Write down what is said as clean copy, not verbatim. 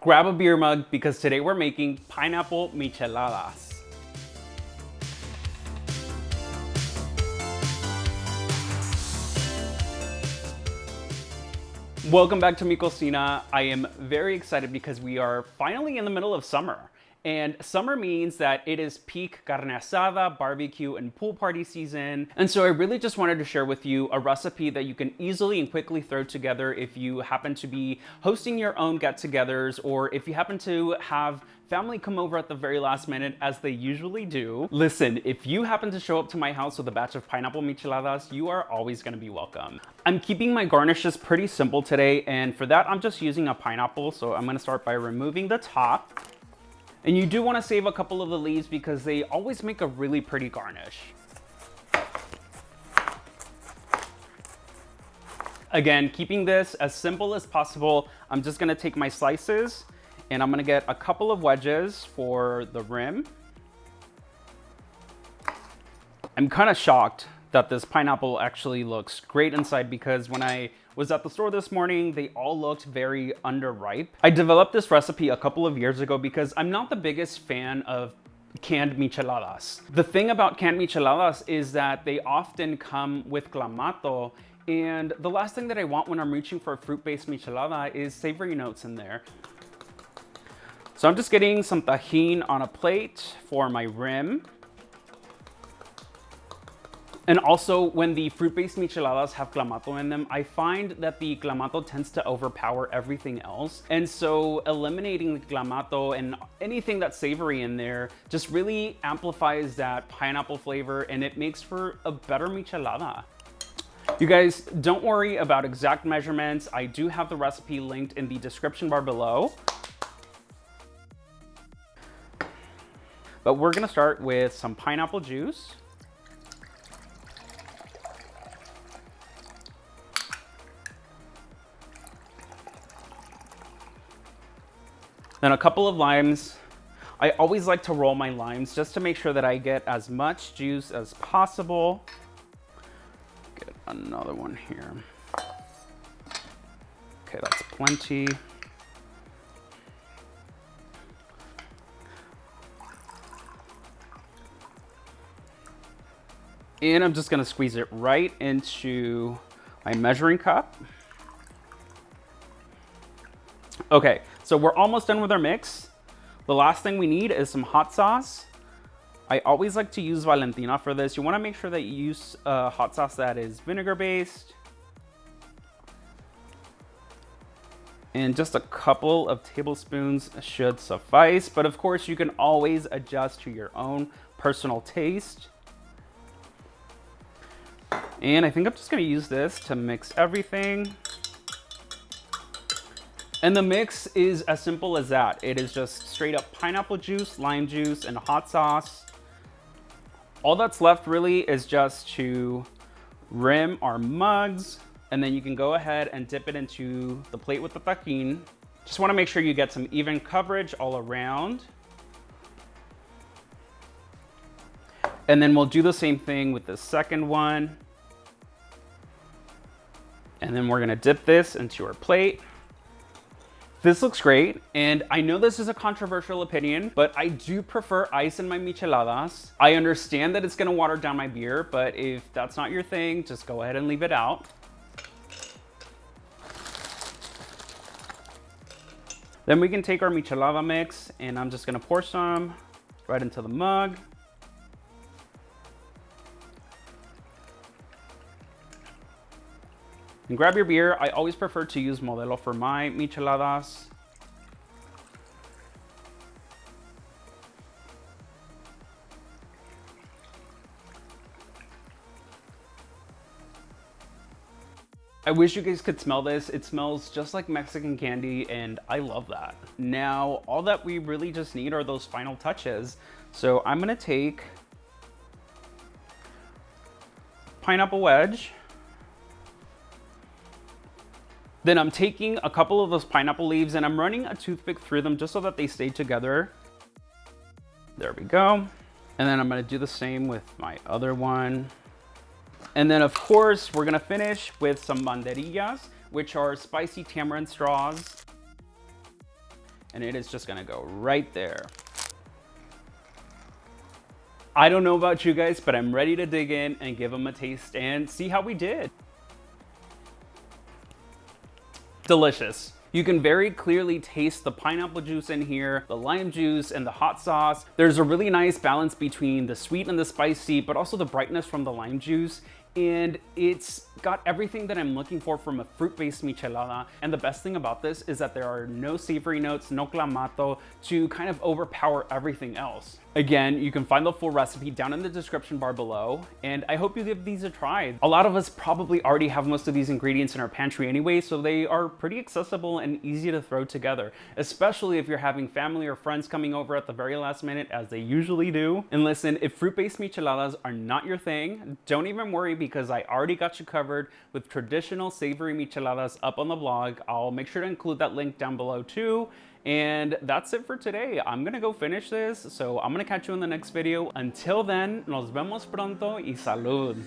Grab a beer mug because today we're making pineapple micheladas. Welcome back to Mi Cocina. I am very excited because we are finally in the middle of summer. And summer means that it is peak carne asada, barbecue, and pool party season. And so I really just wanted to share with you a recipe that you can easily and quickly throw together if you happen to be hosting your own get-togethers, or if you happen to have family come over at the very last minute, as they usually do. Listen, if you happen to show up to my house with a batch of pineapple micheladas, you are always gonna be welcome. I'm keeping my garnishes pretty simple today, and for that, I'm just using a pineapple. So I'm gonna start by removing the top. And you do want to save a couple of the leaves because they always make a really pretty garnish. Again, keeping this as simple as possible, I'm just going to take my slices and I'm going to get a couple of wedges for the rim. I'm kind of shocked that this pineapple actually looks great inside, because when I was at the store this morning, they all looked very underripe. I developed this recipe a couple of years ago because I'm not the biggest fan of canned micheladas. The thing about canned micheladas is that they often come with clamato, and the last thing that I want when I'm reaching for a fruit-based michelada is savory notes in there. So I'm just getting some tajin on a plate for my rim. And also, when the fruit-based micheladas have clamato in them, I find that the clamato tends to overpower everything else. And so eliminating the clamato and anything that's savory in there just really amplifies that pineapple flavor, and it makes for a better michelada. You guys, don't worry about exact measurements. I do have the recipe linked in the description bar below. But we're gonna start with some pineapple juice. Then a couple of limes. I always like to roll my limes just to make sure that I get as much juice as possible. Get another one here. Okay, that's plenty. And I'm just gonna squeeze it right into my measuring cup. Okay, so we're almost done with our mix. The last thing we need is some hot sauce. I always like to use Valentina for this. You want to make sure that you use hot sauce that is vinegar based. And just a couple of tablespoons should suffice, but of course you can always adjust to your own personal taste. And I think I'm just going to use this to mix everything. And the mix is as simple as that. It is just straight up pineapple juice, lime juice, and hot sauce. All that's left really is just to rim our mugs, and then you can go ahead and dip it into the plate with the tajin. Just want to make sure you get some even coverage all around. And then we'll do the same thing with the second one. And then we're gonna dip this into our plate. This looks great, and I know this is a controversial opinion, but I do prefer ice in my micheladas. I understand that it's gonna water down my beer, but if that's not your thing, just go ahead and leave it out. Then we can take our michelada mix, and I'm just gonna pour some right into the mug. And grab your beer. I always prefer to use Modelo for my micheladas. I wish you guys could smell this. It smells just like Mexican candy, and I love that. Now, all that we really just need are those final touches. So I'm gonna take pineapple wedge. Then I'm taking a couple of those pineapple leaves and I'm running a toothpick through them just so that they stay together. There we go. And then I'm gonna do the same with my other one. And then of course, we're gonna finish with some banderillas, which are spicy tamarind straws. and it is just gonna go right there. I don't know about you guys, but I'm ready to dig in and give them a taste and see how we did. Delicious. You can very clearly taste the pineapple juice in here, the lime juice, and the hot sauce. There's a really nice balance between the sweet and the spicy, but also the brightness from the lime juice. And it's got everything that I'm looking for from a fruit-based michelada. And the best thing about this is that there are no savory notes, no clamato to kind of overpower everything else. Again, you can find the full recipe down in the description bar below, and I hope you give these a try. A lot of us probably already have most of these ingredients in our pantry anyway, so they are pretty accessible and easy to throw together, especially if you're having family or friends coming over at the very last minute, as they usually do. And listen, if fruit-based micheladas are not your thing, don't even worry, because I already got you covered with traditional savory micheladas up on the blog. I'll make sure to include that link down below too. And that's it for today. I'm gonna go finish this, so I'm gonna catch you in the next video. Until then, nos vemos pronto y salud.